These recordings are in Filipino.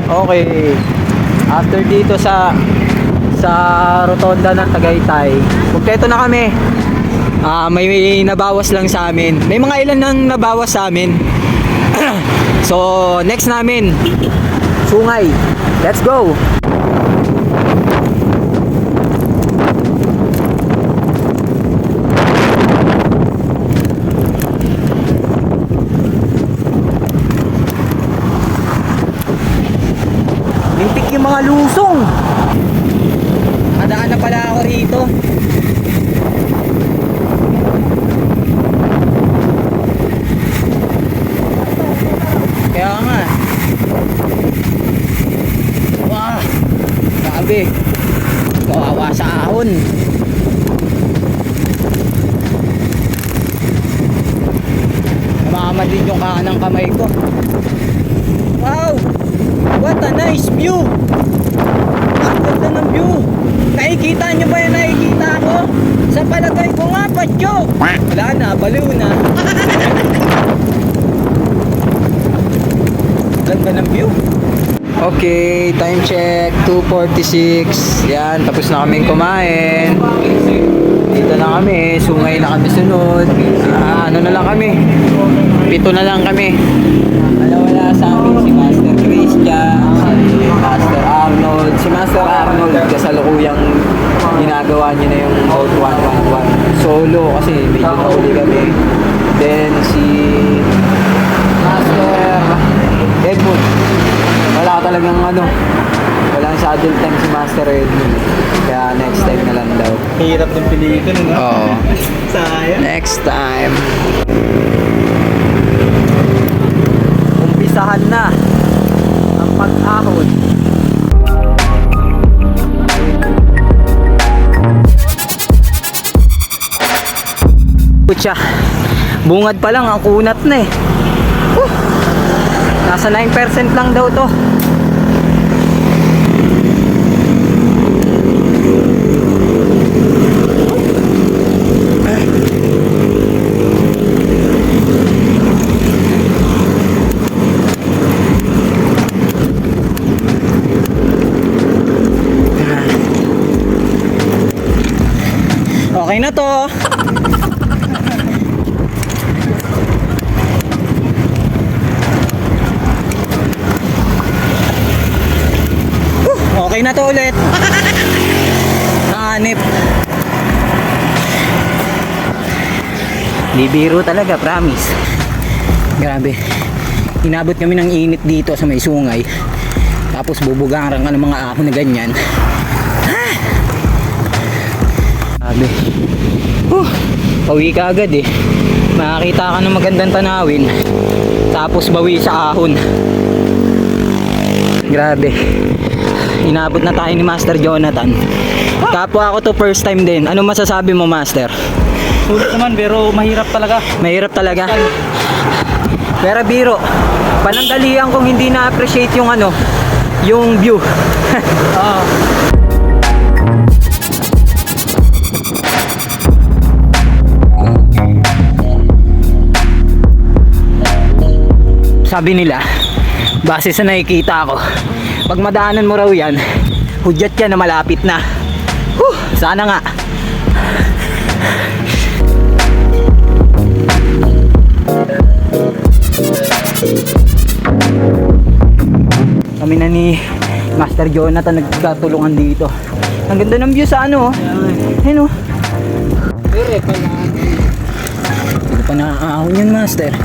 Okay. After dito sa rotonda ng Tagaytay, kumpleto na kami. May nabawas lang sa amin. May mga ilan nang nabawas sa amin. So, next namin, Sungay. Let's go! Lintik yung mga lusong. Nadaan na pala ako rito. Kaya nga. Wah, grabe. Kawawa sa ahon. Namamad din yung kanang kamay ko. Wow! What a nice view! Ang ganda ng view! Nakikita nyo ba yung nakikita ko? Sa palagay ko nga, patyo! Wala na, baliw na. Ganda ng view. Okay, time check, 2:46. Yan, tapos na kaming kumain. Dito na kami, Sungay na kami sunod. Ano na lang kami? 7 na lang kami. Wala sa amin si Master Christian, si Master Arnold. Si Master Arnold, kasalukuyang ginagawa niya na yung Mode 111 solo kasi medyo nahuli kami. Then si Master Edmund, wala talagang walang saddle time si Master Edmund. Kaya next time na lang daw. Hirap ng pilitin, no? Oo. Sayang. Next time. Umpisahan na ang pag-ahon. Putya, bungad pa lang, ang kunat na eh. Nasa 9% lang daw to. Okay na to. Okay na to ulit. Naanip. Bibiro talaga, promise. Grabe. Inabot kami ng init dito sa may Sungay. Tapos bubugarang ka ng mga ahon na ganyan. Grabe. Pawi ka agad eh. Makakita ka ng magandang tanawin. Tapos bawi sa ahon. Grabe. Inabot na tayo ni Master Jonathan. Kapwa ako to first time din. Ano masasabi mo, Master? Sulit naman, pero mahirap talaga. Mahirap talaga. Pero biro, panandalian kung hindi na-appreciate yung yung view. Oo. Sabi nila, base sa nakikita ko, pag madaanan mo raw yan, hudyat yan na malapit na. Sana nga. Kami na ni Master Jonathan nagkatulungan dito. Ang ganda ng view sa Ayun o. Hindi pa naaahon yun, Master.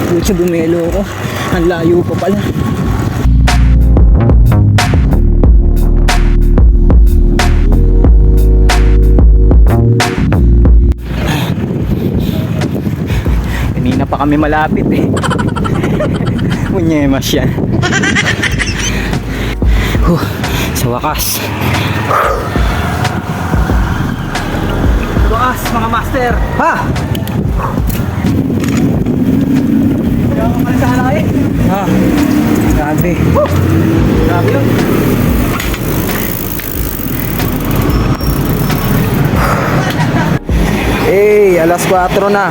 Pucha, bumelo ko. Ang layo pa pala. Kanina pa kami malapit eh. Munyemas yan. Sa wakas. Bukas, mga master. Ha? Kaya ko pala sana kayo. Ha? Grabe. Grabe yun. Alas 4 na.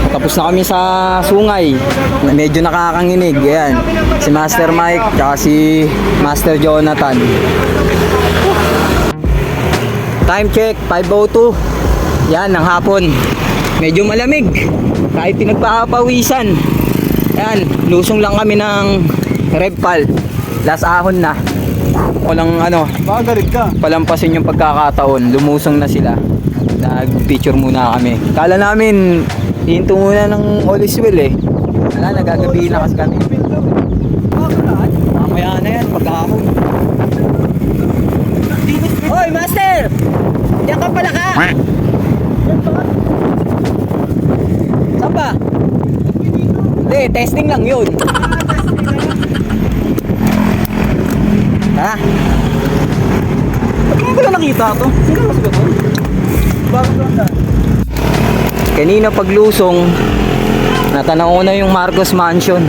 Tapos na kami sa sungay. Medyo nakakanginig. Ayan. Si Master Mike, tsaka si Master Jonathan. Time check, 5:02. Yan, ng hapon. Medyo malamig. Kahit pinagpapawisan. Yan, lusong lang kami ng Repal. Last ahon na. Walang ano, Baka galit ka. palampasin yung pagkakataon. Lumusong na sila. Nag-picture muna kami. Kala namin, hihinto muna ng all is well eh. Wala, nagagabi na kasi kami. Mamaya na yan, pagkakahon. Hoy, Master! Diyan ka pala ka! Saan ba? Hindi, testing lang yun. Ha? Ba't ko lang nakita to? Sino mas ba to? Bago lang na. Kanina paglusong, natanaw ko na yung Marcos Mansion.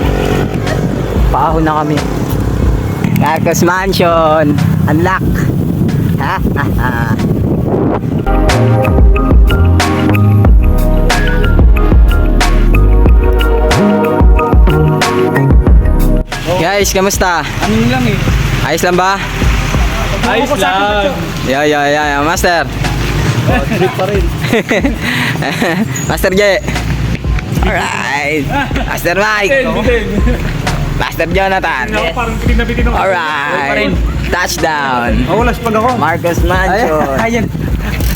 Paahon na kami. Marcos Mansion! Unlock! Ha? Ha? Ha? Guys, kamusta? Ano lang eh. Ayos lang ba? Ayos lang. Yeah, Master. Trip pa rin. Master J. Alright. Master Mike. Master Jonathan. Parang pinabitin ako. Alright. Touchdown. Mawalas pag ako. Marcos Mansion. Ayan.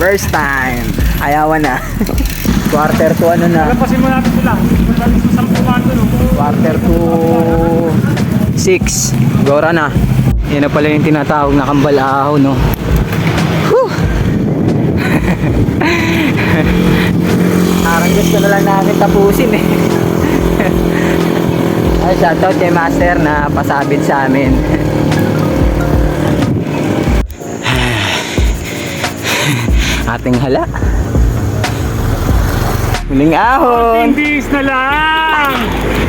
First time. Ayawan na. Quarter to ano na. Lampasin mo natin sila. Magalis mo sa kumando no. Quarter to 6. Gora na. Yan na pala yung tinatawag na kambalaho, no? Whew! Parang gusto na lang namin tapusin eh. Ay, shoutout kay Master na pasabit sa amin. Ating hala. Huling ahon. Indies na lang.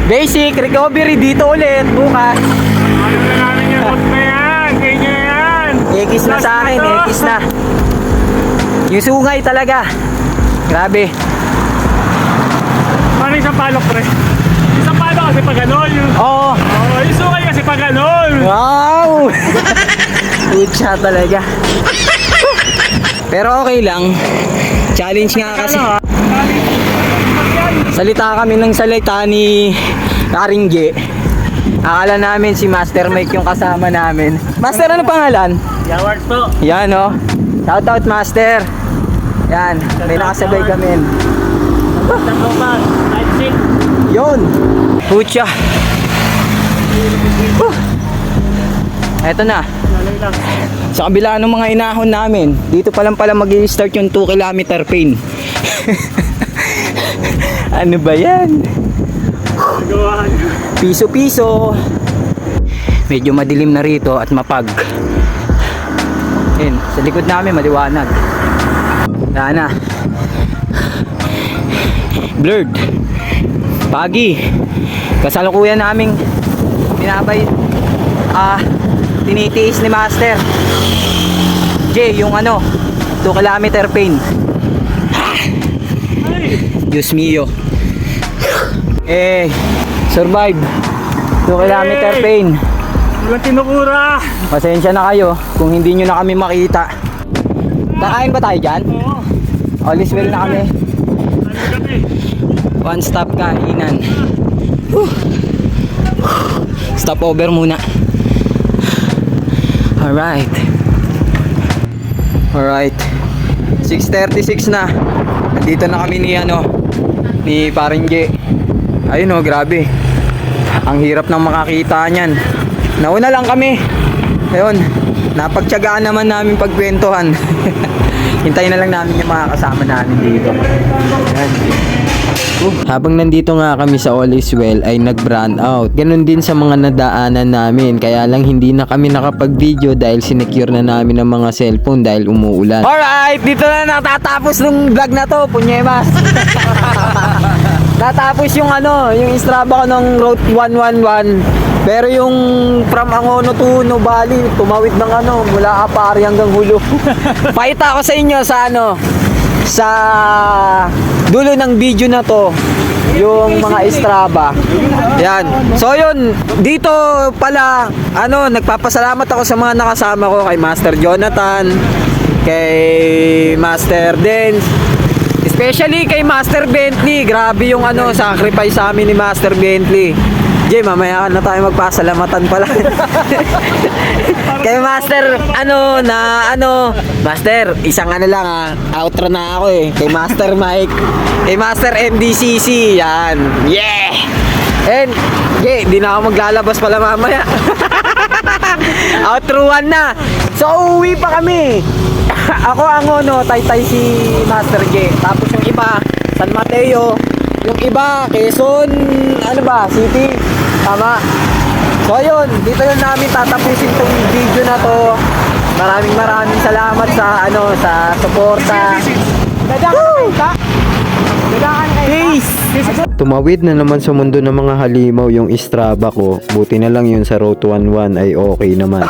Basic recovery dito ulit bukas. Ano na namin yung bot na yan. Kanya yan. Ekis na sa akin, ekis na. Yung sungay talaga. Grabe. Paano isang palok pre? Isang palok kasi pag ganon. Oo. Oh, yung sungay kasi pag ganon. Wow! Pucha talaga. Pero okay lang. Challenge nga kasi. Salita kami ng salita ni Karingge. Akala namin si Master Mike yung kasama namin. Master, ano pangalan? Yawards po. Yan oh. Shoutout Master. Yan, may nakasabay kami. Tagopan. Night shift. Yun. Pucha. Eto na. Lalay lang. Sa kabila ng mga inahon namin, dito pa lang pala mag-i-start yung 2 kilometer pain. Ano ba yan? Gawahan. Piso-piso. Medyo madilim na rito at mapag. Yun, sa likod namin maliwanag. Wala na. Blurred. Pagi. Kasalukuyan naming tinitiis ni Master J yung 2 kilometer pain. Diyos mio. Survive 2 kilometer pain. Walang tinukura. Pasensya na kayo kung hindi nyo na kami makita. Kakain ba tayo dyan? Oo. All is well na kami. Ano kami? One stop kainan. Stop over muna. Alright. 6:36 na. Nandito na kami ni Paringge. Ayun oh, grabe. Ang hirap nang makakita niyan. Nauna lang kami. Ayun, napagtiyagaan naman namin pagkwentuhan. Hintayin na lang namin yung mga kasama namin dito. Ayan. Habang nandito nga kami sa All Is Well ay nag-brand out. Ganon din sa mga nadaanan namin. Kaya lang hindi na kami nakapag-video dahil sinecure na namin ang mga cellphone dahil umuulan. Alright, dito na natatapos ng vlog na to, punyemas. Natapos yung yung Strava ko ng Route 111. Pero yung from Angono to Nubali, tumawid ng mula Apari hanggang Hulo. Pakita ko sa inyo sa sa dulo ng video na to yung mga Strava. Yan. So yun, dito pala nagpapasalamat ako sa mga nakasama ko kay Master Jonathan, kay Master Dance, especially kay Master Bentley. Grabe yung sacrifice sa amin ni Master Bentley. Jay, mamaya na tayo magpasalamatan pala. Kay Master, Master, isang lang outro na ako eh. Kay Master Mike, kay Master MDCC, yan. Yeah! And, Jay, di na ako maglalabas pala mamaya. Outro 1 na. So, uwi pa kami. Ako ang Taytay si Master J. Tapos yung iba, San Mateo. Yung iba, Quezon, City. Tama. So ayun, dito na namin tatapusin tong video na to. Maraming salamat sa sa suporta. Peace! Tumawid na naman sa mundo ng mga halimaw yung Strava ko. Buti na lang yun sa Route 11 ay okay naman.